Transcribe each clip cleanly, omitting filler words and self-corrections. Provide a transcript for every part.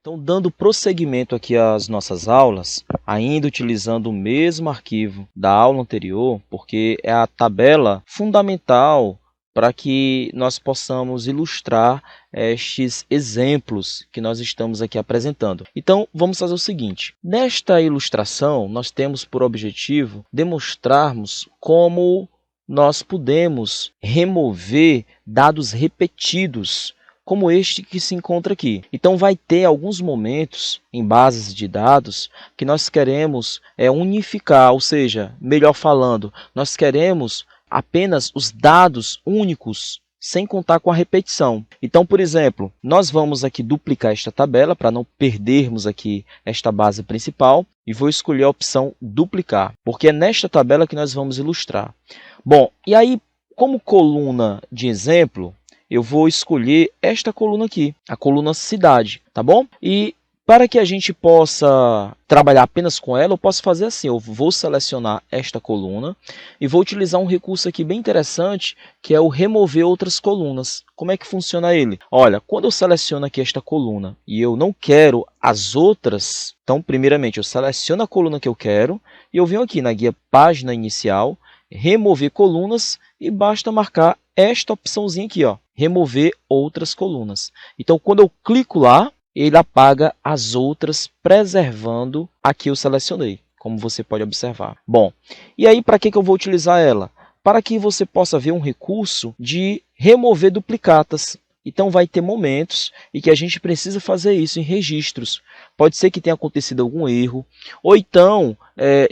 Então, dando prosseguimento aqui às nossas aulas, ainda utilizando o mesmo arquivo da aula anterior, porque é a tabela fundamental para que nós possamos ilustrar estes exemplos que nós estamos aqui apresentando. Então, vamos fazer o seguinte. Nesta ilustração, nós temos por objetivo demonstrarmos como nós podemos remover dados repetidos, como este que se encontra aqui. Então, vai ter alguns momentos em bases de dados que nós queremos unificar, ou seja, melhor falando, nós queremos apenas os dados únicos, sem contar com a repetição. Então, por exemplo, nós vamos aqui duplicar esta tabela para não perdermos aqui esta base principal e vou escolher a opção duplicar, porque é nesta tabela que nós vamos ilustrar. Bom, e aí, como coluna de exemplo, eu vou escolher esta coluna aqui, a coluna cidade, tá bom? E para que a gente possa trabalhar apenas com ela, eu posso fazer assim, eu vou selecionar esta coluna e vou utilizar um recurso aqui bem interessante, que é o remover outras colunas. Como é que funciona ele? Olha, quando eu seleciono aqui esta coluna e eu não quero as outras, então primeiramente eu seleciono a coluna que eu quero e eu venho aqui na guia página inicial, remover colunas e basta marcar esta opçãozinha aqui, ó, remover outras colunas. Então, quando eu clico lá, ele apaga as outras, preservando a que eu selecionei, como você pode observar. Bom, e aí para que eu vou utilizar ela? Para que você possa ver um recurso de remover duplicatas. Então, vai ter momentos em que a gente precisa fazer isso em registros. Pode ser que tenha acontecido algum erro, ou então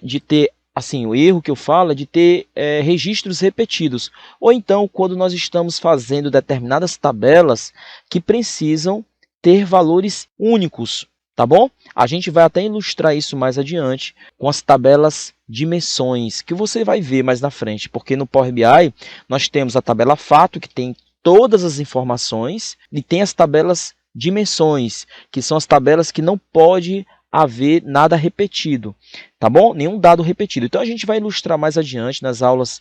de ter, assim, o erro que eu falo é de ter registros repetidos. Ou então, quando nós estamos fazendo determinadas tabelas que precisam ter valores únicos, tá bom? A gente vai até ilustrar isso mais adiante com as tabelas dimensões, que você vai ver mais na frente, porque no Power BI nós temos a tabela fato, que tem todas as informações, e tem as tabelas dimensões, que são as tabelas que não pode haver nada repetido, tá bom? Nenhum dado repetido. Então, a gente vai ilustrar mais adiante nas aulas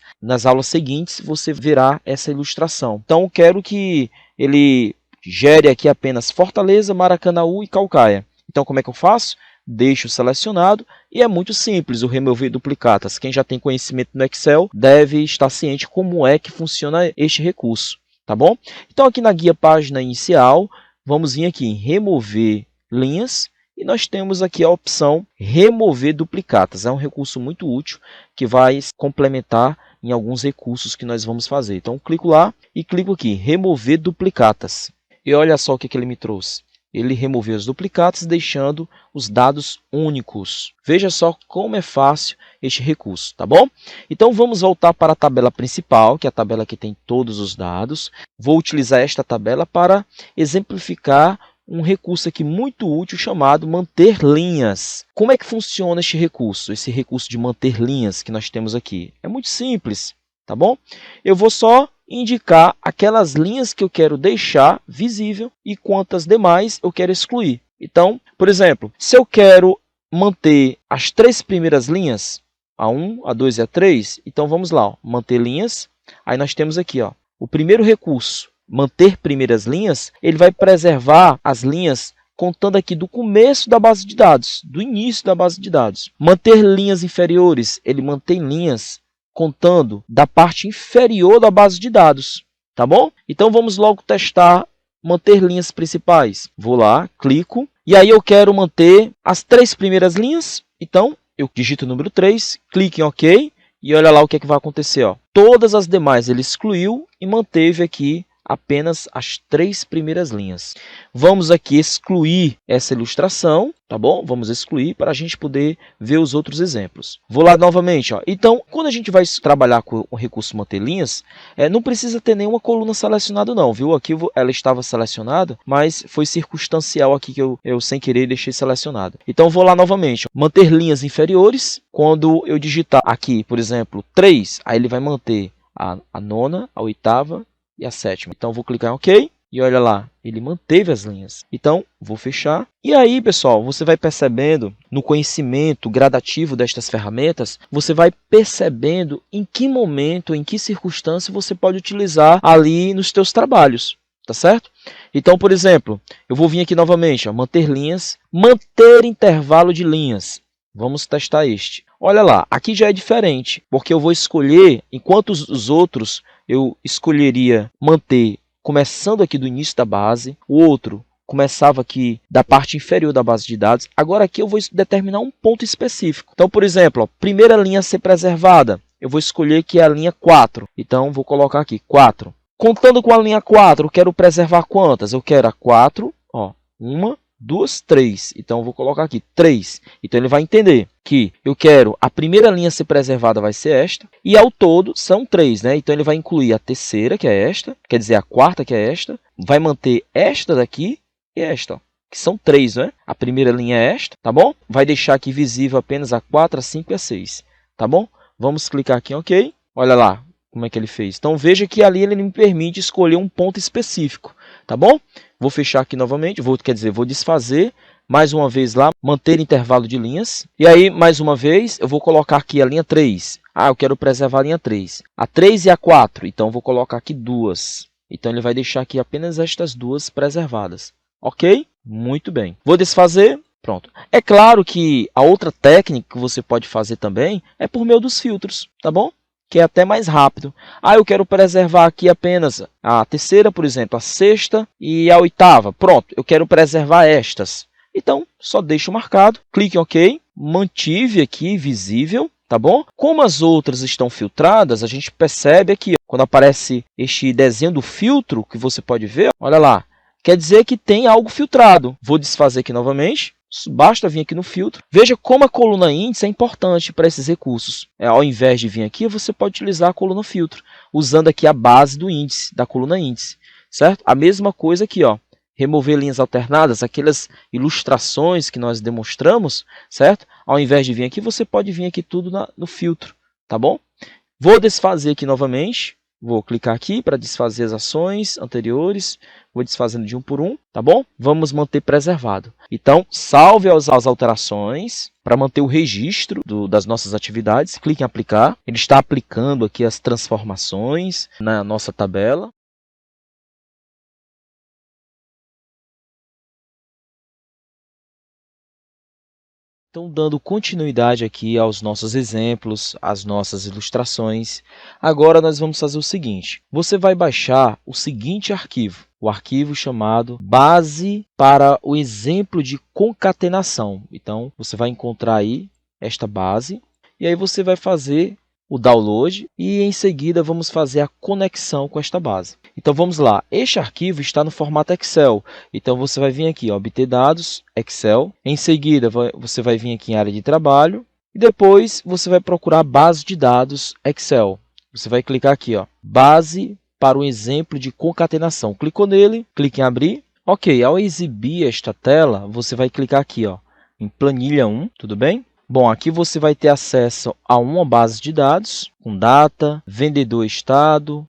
seguintes, você verá essa ilustração. Então, eu quero que ele gere aqui apenas Fortaleza, Maracanaú e Caucaia. Então, como é que eu faço? Deixo selecionado e é muito simples o remover duplicatas. Quem já tem conhecimento no Excel deve estar ciente como é que funciona este recurso, tá bom? Então, aqui na guia página inicial, vamos vir aqui em remover linhas e nós temos aqui a opção remover duplicatas. É um recurso muito útil que vai complementar em alguns recursos que nós vamos fazer. Então, clico lá e clico aqui, remover duplicatas. E olha só o que ele me trouxe. Ele removeu as duplicatas, deixando os dados únicos. Veja só como é fácil este recurso, tá bom? Então, vamos voltar para a tabela principal, que é a tabela que tem todos os dados. Vou utilizar esta tabela para exemplificar um recurso aqui muito útil chamado manter linhas. Como é que funciona este recurso? Esse recurso de manter linhas que nós temos aqui. É muito simples, tá bom? Eu vou só indicar aquelas linhas que eu quero deixar visível e quantas demais eu quero excluir. Então, por exemplo, se eu quero manter as 3 primeiras linhas, a 1, a 2 e a 3, então vamos lá, ó, manter linhas. Aí nós temos aqui, ó, o primeiro recurso, manter primeiras linhas, ele vai preservar as linhas contando aqui do começo da base de dados, do início da base de dados. Manter linhas inferiores, ele mantém linhas contando da parte inferior da base de dados, tá bom? Então, vamos logo testar manter linhas principais. Vou lá, clico, e aí eu quero manter as 3 primeiras linhas, então eu digito o número 3, clique em OK, e olha lá o que é que vai acontecer, ó. Todas as demais ele excluiu e manteve aqui apenas as 3 primeiras linhas. Vamos aqui excluir essa ilustração, tá bom? Vamos excluir para a gente poder ver os outros exemplos. Vou lá novamente, ó. Então, quando a gente vai trabalhar com o recurso manter linhas, não precisa ter nenhuma coluna selecionada não, viu? Aqui ela estava selecionada, mas foi circunstancial aqui que eu sem querer deixei selecionado. Então, vou lá novamente, ó. Manter linhas inferiores. Quando eu digitar aqui, por exemplo, 3, aí ele vai manter a nona, a oitava e a 7ª. Então, vou clicar em OK e olha lá, ele manteve as linhas. Então, vou fechar. E aí, pessoal, você vai percebendo no conhecimento gradativo destas ferramentas, você vai percebendo em que momento, em que circunstância você pode utilizar ali nos teus trabalhos. tá certo? Então, por exemplo, eu vou vir aqui novamente, ó, manter linhas, manter intervalo de linhas. Vamos testar este. Olha lá, aqui já é diferente, porque eu vou escolher, enquanto os outros eu escolheria manter começando aqui do início da base, o outro começava aqui da parte inferior da base de dados. Agora aqui eu vou determinar um ponto específico. Então, por exemplo, ó, primeira linha a ser preservada, eu vou escolher que é a linha 4. Então, vou colocar aqui 4. Contando com a linha 4, eu quero preservar quantas? Eu quero a 4, ó, 1, 2, 3. Então, eu vou colocar aqui 3. Então, ele vai entender que eu quero a primeira linha a ser preservada vai ser esta. E ao todo são 3, né? Então, ele vai incluir a terceira, que é esta. Quer dizer, a quarta, que é esta. Vai manter esta daqui e esta, ó, que são 3, né? A primeira linha é esta, tá bom? Vai deixar aqui visível apenas a 4, a 5 e a 6, tá bom? Vamos clicar aqui em OK. Olha lá como é que ele fez. Então, veja que ali ele me permite escolher um ponto específico, tá bom? Vou fechar aqui novamente, vou desfazer mais uma vez lá, manter intervalo de linhas. E aí, mais uma vez, eu vou colocar aqui a linha 3. Ah, eu quero preservar a linha 3. A 3 e a 4, então eu vou colocar aqui 2. Então, ele vai deixar aqui apenas estas 2 preservadas. Ok? Muito bem. Vou desfazer. Pronto. É claro que a outra técnica que você pode fazer também é por meio dos filtros, tá bom? Que é até mais rápido. Ah, eu quero preservar aqui apenas a terceira, por exemplo, a sexta e a oitava. Pronto, eu quero preservar estas. Então, só deixo marcado, clique em OK, mantive aqui visível, tá bom? Como as outras estão filtradas, a gente percebe aqui, ó, quando aparece este desenho do filtro, que você pode ver, olha lá, quer dizer que tem algo filtrado. Vou desfazer aqui novamente. Basta vir aqui no filtro. Veja como a coluna índice é importante para esses recursos. Ao invés de vir aqui, você pode utilizar a coluna filtro, usando aqui a base do índice, da coluna índice, certo? A mesma coisa aqui, ó, remover linhas alternadas, aquelas ilustrações que nós demonstramos, certo? Ao invés de vir aqui, você pode vir aqui tudo no filtro, tá bom? Vou desfazer aqui novamente. Vou clicar aqui para desfazer as ações anteriores. Vou desfazendo de um por um, tá bom? Vamos manter preservado. Então, salve as alterações para manter o registro das nossas atividades. Clique em aplicar. Ele está aplicando aqui as transformações na nossa tabela. Então, dando continuidade aqui aos nossos exemplos, às nossas ilustrações, agora nós vamos fazer o seguinte. Você vai baixar o seguinte arquivo, o arquivo chamado base para o exemplo de concatenação. Então, você vai encontrar aí esta base, e aí você vai fazer o download e em seguida vamos fazer a conexão com esta base. Então vamos lá, este arquivo está no formato Excel, então você vai vir aqui, ó, obter dados, Excel, em seguida você vai vir aqui em área de trabalho e depois você vai procurar base de dados Excel. Você vai clicar aqui, ó, base para o exemplo de concatenação. Clicou nele, clique em abrir. Ok, ao exibir esta tela, você vai clicar aqui, ó, em planilha 1, tudo bem? Bom, aqui você vai ter acesso a uma base de dados com data, vendedor estado,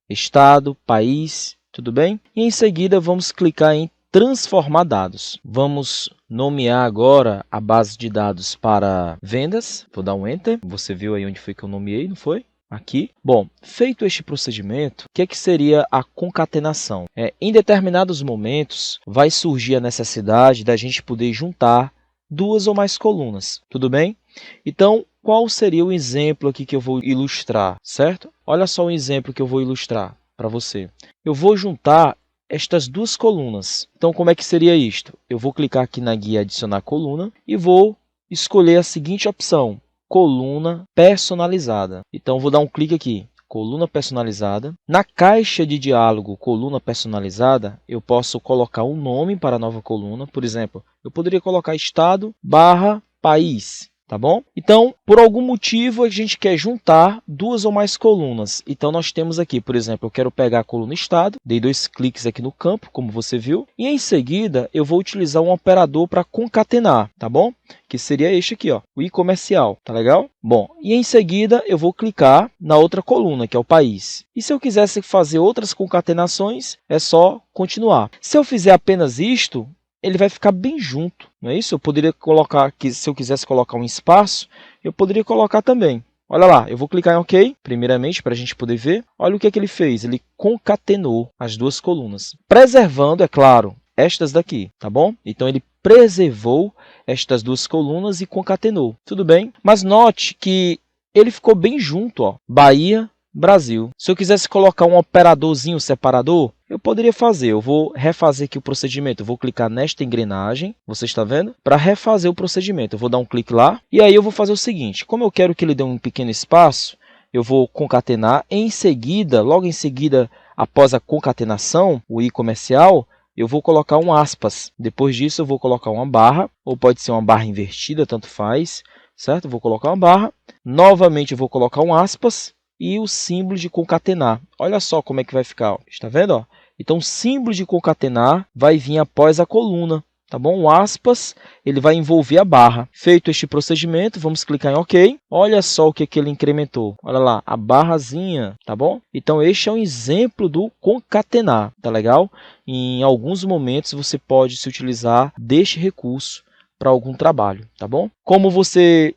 país, tudo bem? E em seguida vamos clicar em transformar dados. Vamos nomear agora a base de dados para vendas. Vou dar um Enter. Você viu aí onde foi que eu nomeei, não foi? Aqui. Bom, feito este procedimento, o que seria a concatenação? Em determinados momentos vai surgir a necessidade da gente poder juntar duas ou mais colunas, tudo bem? Então, qual seria o exemplo aqui que eu vou ilustrar, certo? Olha só o exemplo que eu vou ilustrar para você. Eu vou juntar estas duas colunas. Então, como é que seria isto? Eu vou clicar aqui na guia adicionar coluna e vou escolher a seguinte opção, coluna personalizada. Então, vou dar um clique aqui, coluna personalizada. Na caixa de diálogo coluna personalizada, eu posso colocar um nome para a nova coluna. Por exemplo, eu poderia colocar estado/país. Tá bom? Então, por algum motivo, a gente quer juntar duas ou mais colunas. Então, nós temos aqui, por exemplo, eu quero pegar a coluna estado, dei 2 cliques aqui no campo, como você viu, e em seguida eu vou utilizar um operador para concatenar, tá bom? Que seria este aqui, ó, o i comercial, tá legal? Bom, e em seguida eu vou clicar na outra coluna, que é o país. E se eu quisesse fazer outras concatenações, é só continuar. Se eu fizer apenas isto, ele vai ficar bem junto, não é isso? Eu poderia colocar aqui, se eu quisesse colocar um espaço, eu poderia colocar também, Olha lá, eu vou clicar em OK, primeiramente, para a gente poder ver. Olha o que é que ele fez, ele concatenou as duas colunas, preservando, é claro, estas daqui, tá bom? Então, ele preservou estas duas colunas e concatenou, tudo bem? Mas note que ele ficou bem junto, ó, Bahia, Brasil. Se eu quisesse colocar um operadorzinho separador, eu poderia fazer. Eu vou refazer aqui o procedimento. Eu vou clicar nesta engrenagem, você está vendo? Para refazer o procedimento, eu vou dar um clique lá. E aí eu vou fazer o seguinte. Como eu quero que ele dê um pequeno espaço, eu vou concatenar. Em seguida, logo em seguida, após a concatenação, o i comercial, eu vou colocar um aspas. Depois disso, eu vou colocar uma barra, ou pode ser uma barra invertida, tanto faz, certo? Eu vou colocar uma barra. Novamente, eu vou colocar um aspas e o símbolo de concatenar. Olha só como é que vai ficar. Ó. Está vendo? Ó? Então, o símbolo de concatenar vai vir após a coluna. Tá bom? O aspas, ele vai envolver a barra. Feito este procedimento, vamos clicar em OK. Olha só o que ele incrementou. Olha lá, a barrazinha, tá bom? Então, este é um exemplo do concatenar, tá legal? Em alguns momentos, você pode se utilizar deste recurso para algum trabalho, tá bom? Como você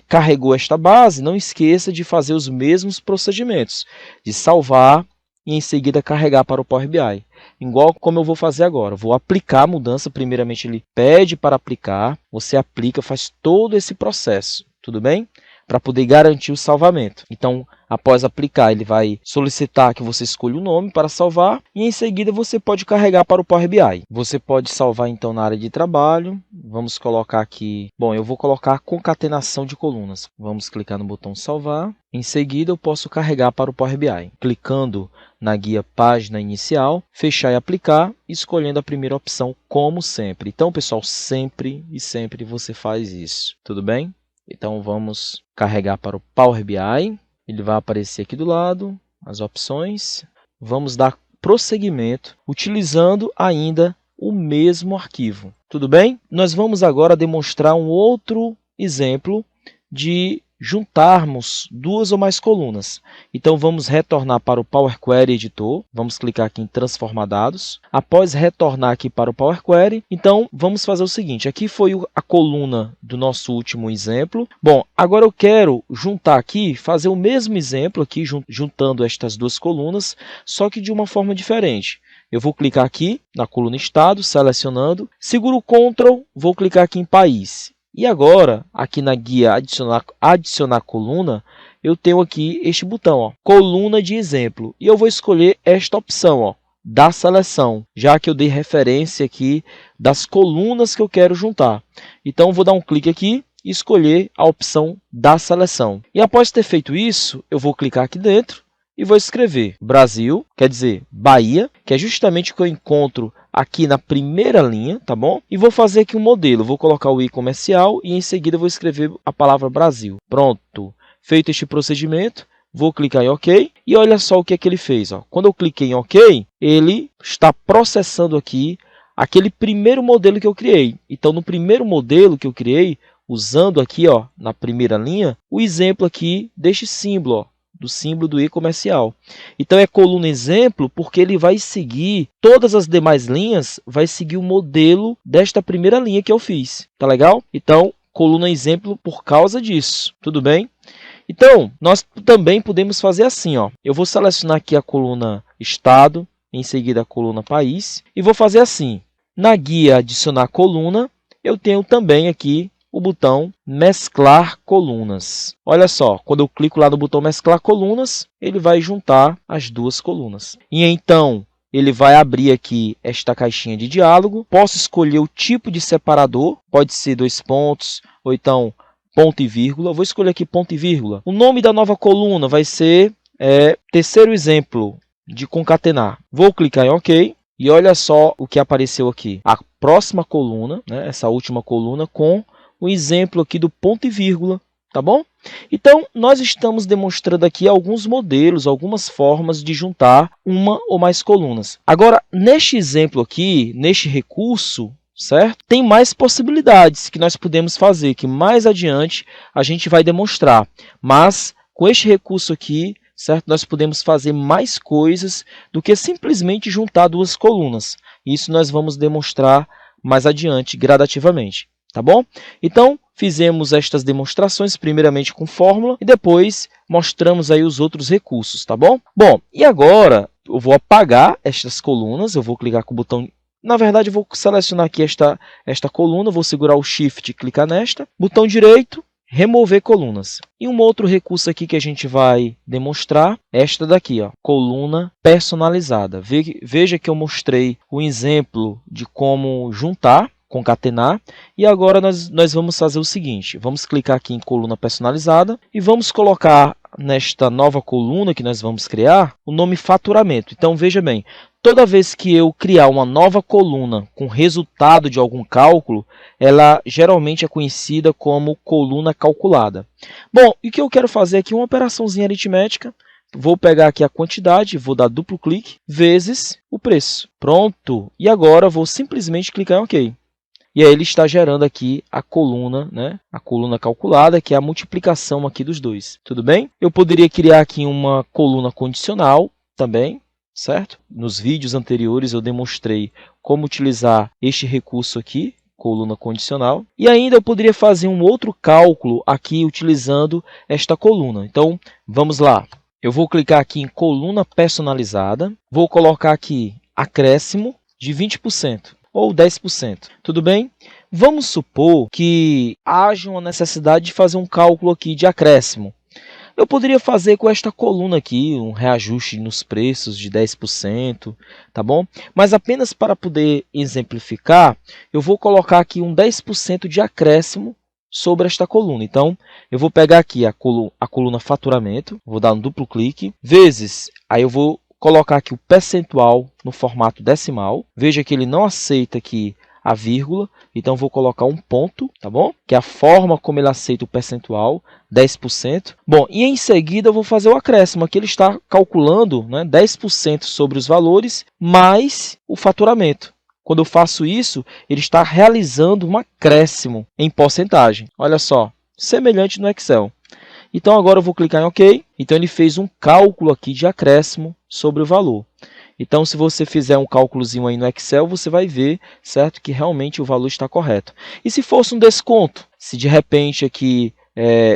carregou esta base, não esqueça de fazer os mesmos procedimentos, de salvar e em seguida carregar para o Power BI. Igual como eu vou fazer agora. Vou aplicar a mudança, primeiramente ele pede para aplicar, você aplica, faz todo esse processo, tudo bem? Para poder garantir o salvamento. Então, após aplicar, ele vai solicitar que você escolha o nome para salvar e em seguida você pode carregar para o Power BI. Você pode salvar então na área de trabalho. Vamos colocar aqui, bom, eu vou colocar concatenação de colunas. Vamos clicar no botão salvar. Em seguida, eu posso carregar para o Power BI. Clicando na guia página inicial, fechar e aplicar, escolhendo a primeira opção como sempre. Então, pessoal, sempre e sempre você faz isso. Tudo bem? Então, vamos carregar para o Power BI. Ele vai aparecer aqui do lado, as opções. Vamos dar prosseguimento, utilizando ainda o mesmo arquivo. Tudo bem? Nós vamos agora demonstrar um outro exemplo de juntarmos duas ou mais colunas. Então, vamos retornar para o Power Query Editor. Vamos clicar aqui em Transformar Dados. Após retornar aqui para o Power Query, então, vamos fazer o seguinte. Aqui foi a coluna do nosso último exemplo. Bom, agora eu quero juntar aqui, fazer o mesmo exemplo aqui, juntando estas duas colunas, só que de uma forma diferente. Eu vou clicar aqui na coluna Estado, selecionando. Seguro o Ctrl, vou clicar aqui em País. E agora, aqui na guia adicionar coluna, eu tenho aqui este botão, ó, coluna de exemplo. E eu vou escolher esta opção, ó, da seleção, já que eu dei referência aqui das colunas que eu quero juntar. Então, vou dar um clique aqui e escolher a opção da seleção. E após ter feito isso, eu vou clicar aqui dentro e vou escrever Brasil, quer dizer Bahia, que é justamente o que eu encontro aqui na primeira linha, tá bom? E vou fazer aqui um modelo, vou colocar o i comercial e em seguida vou escrever a palavra Brasil. Pronto, feito este procedimento, vou clicar em OK e olha só o que é que ele fez. Ó. Quando eu cliquei em OK, ele está processando aqui aquele primeiro modelo que eu criei. Então, no primeiro modelo que eu criei, usando aqui ó, na primeira linha, o exemplo aqui deste símbolo, ó, do símbolo do i comercial. Então, é coluna exemplo porque ele vai seguir todas as demais linhas, vai seguir o modelo desta primeira linha que eu fiz. Tá legal? Então, coluna exemplo por causa disso. Tudo bem? Então, nós também podemos fazer assim. Ó. Eu vou selecionar aqui a coluna Estado, em seguida a coluna País, e vou fazer assim. Na guia Adicionar coluna, eu tenho também aqui o botão Mesclar colunas. Olha só, quando eu clico lá no botão Mesclar colunas, ele vai juntar as duas colunas. E então, ele vai abrir aqui esta caixinha de diálogo. Posso escolher o tipo de separador, pode ser 2 pontos, ou então ponto e vírgula. Eu vou escolher aqui ponto e vírgula. O nome da nova coluna vai ser terceiro exemplo de concatenar. Vou clicar em OK. E olha só o que apareceu aqui. A próxima coluna, né, essa última coluna, com o exemplo aqui do ponto e vírgula, tá bom? Então, nós estamos demonstrando aqui alguns modelos, algumas formas de juntar uma ou mais colunas. Agora, neste exemplo aqui, neste recurso, certo? Tem mais possibilidades que nós podemos fazer, que mais adiante a gente vai demonstrar. Mas, com este recurso aqui, certo? Nós podemos fazer mais coisas do que simplesmente juntar duas colunas. Isso nós vamos demonstrar mais adiante, gradativamente. Tá bom? Então, fizemos estas demonstrações, primeiramente com fórmula, e depois mostramos aí os outros recursos, tá bom? Bom, e agora eu vou apagar estas colunas, eu vou clicar com o botão... Na verdade, eu vou selecionar aqui esta coluna, vou segurar o Shift e clicar nesta. Botão direito, remover colunas. E um outro recurso aqui que a gente vai demonstrar é esta daqui, ó, coluna personalizada. Veja que eu mostrei o exemplo de como juntar, concatenar, e agora nós vamos fazer o seguinte, vamos clicar aqui em coluna personalizada e vamos colocar nesta nova coluna que nós vamos criar o nome faturamento. Então veja bem, toda vez que eu criar uma nova coluna com resultado de algum cálculo, ela geralmente é conhecida como coluna calculada. Bom, e o que eu quero fazer aqui é uma operaçãozinha aritmética. Vou pegar aqui a quantidade, vou dar duplo clique, vezes o preço. Pronto! E agora vou simplesmente clicar em OK. E aí ele está gerando aqui a coluna, né? A coluna calculada, que é a multiplicação aqui dos dois. Tudo bem? Eu poderia criar aqui uma coluna condicional também, certo? Nos vídeos anteriores eu demonstrei como utilizar este recurso aqui, coluna condicional. E ainda eu poderia fazer um outro cálculo aqui utilizando esta coluna. Então, vamos lá. Eu vou clicar aqui em coluna personalizada. Vou colocar aqui acréscimo de 20%. Ou 10%. Tudo bem? Vamos supor que haja uma necessidade de fazer um cálculo aqui de acréscimo. Eu poderia fazer com esta coluna aqui, um reajuste nos preços de 10%, tá bom? Mas apenas para poder exemplificar, eu vou colocar aqui um 10% de acréscimo sobre esta coluna. Então, eu vou pegar aqui a coluna faturamento, vou dar um duplo clique, vezes, aí eu vou colocar aqui o percentual no formato decimal. Veja que ele não aceita aqui a vírgula, então vou colocar um ponto, tá bom? Que é a forma como ele aceita o percentual, 10%. Bom, e em seguida eu vou fazer o acréscimo. Aqui ele está calculando, né, 10% sobre os valores mais o faturamento. Quando eu faço isso, ele está realizando um acréscimo em porcentagem. Olha só, semelhante no Excel. Então agora eu vou clicar em OK. Então ele fez um cálculo aqui de acréscimo sobre o valor. Então se você fizer um cálculozinho aí no Excel, você vai ver, certo, que realmente o valor está correto. E se fosse um desconto? Se de repente aqui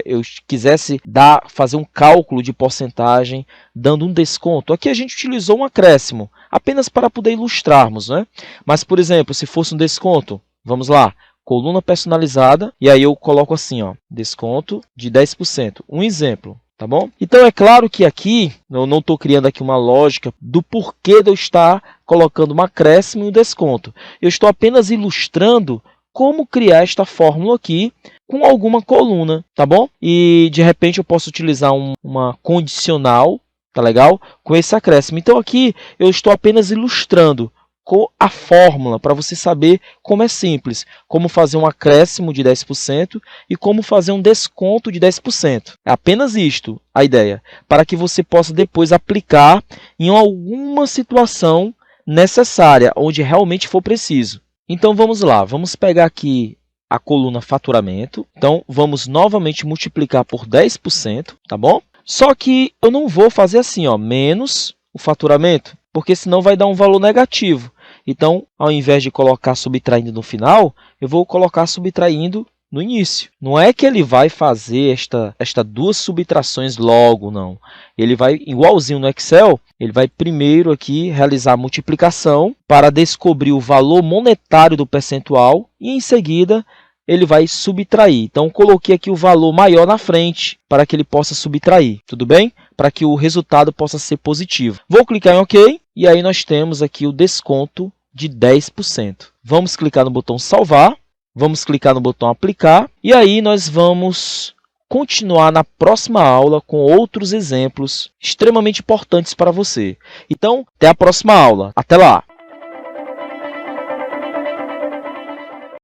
eu quisesse fazer um cálculo de porcentagem dando um desconto, aqui a gente utilizou um acréscimo, apenas para poder ilustrarmos, né? Mas, por exemplo, se fosse um desconto, vamos lá, coluna personalizada, e aí eu coloco assim, ó, desconto de 10%. Um exemplo, tá bom? Então é claro que aqui, eu não estou criando aqui uma lógica do porquê de eu estar colocando um acréscimo e um desconto. Eu estou apenas ilustrando como criar esta fórmula aqui com alguma coluna, tá bom? E de repente eu posso utilizar uma condicional, tá legal? Com esse acréscimo. Então aqui eu estou apenas ilustrando com a fórmula, para você saber como é simples, como fazer um acréscimo de 10% e como fazer um desconto de 10%. É apenas isto a ideia, para que você possa depois aplicar em alguma situação necessária, onde realmente for preciso. Então vamos lá, vamos pegar aqui a coluna faturamento, então vamos novamente multiplicar por 10%, tá bom? Só que eu não vou fazer assim, ó, menos o faturamento, porque senão vai dar um valor negativo. Então, ao invés de colocar subtraindo no final, eu vou colocar subtraindo no início. Não é que ele vai fazer esta duas subtrações logo, não. Ele vai, igualzinho no Excel, ele vai primeiro aqui realizar a multiplicação para descobrir o valor monetário do percentual e, em seguida, ele vai subtrair. Então, coloquei aqui o valor maior na frente para que ele possa subtrair, tudo bem? Para que o resultado possa ser positivo. Vou clicar em OK e aí nós temos aqui o desconto de 10%. Vamos clicar no botão salvar, vamos clicar no botão aplicar e aí nós vamos continuar na próxima aula com outros exemplos extremamente importantes para você. Então, até a próxima aula. Até lá!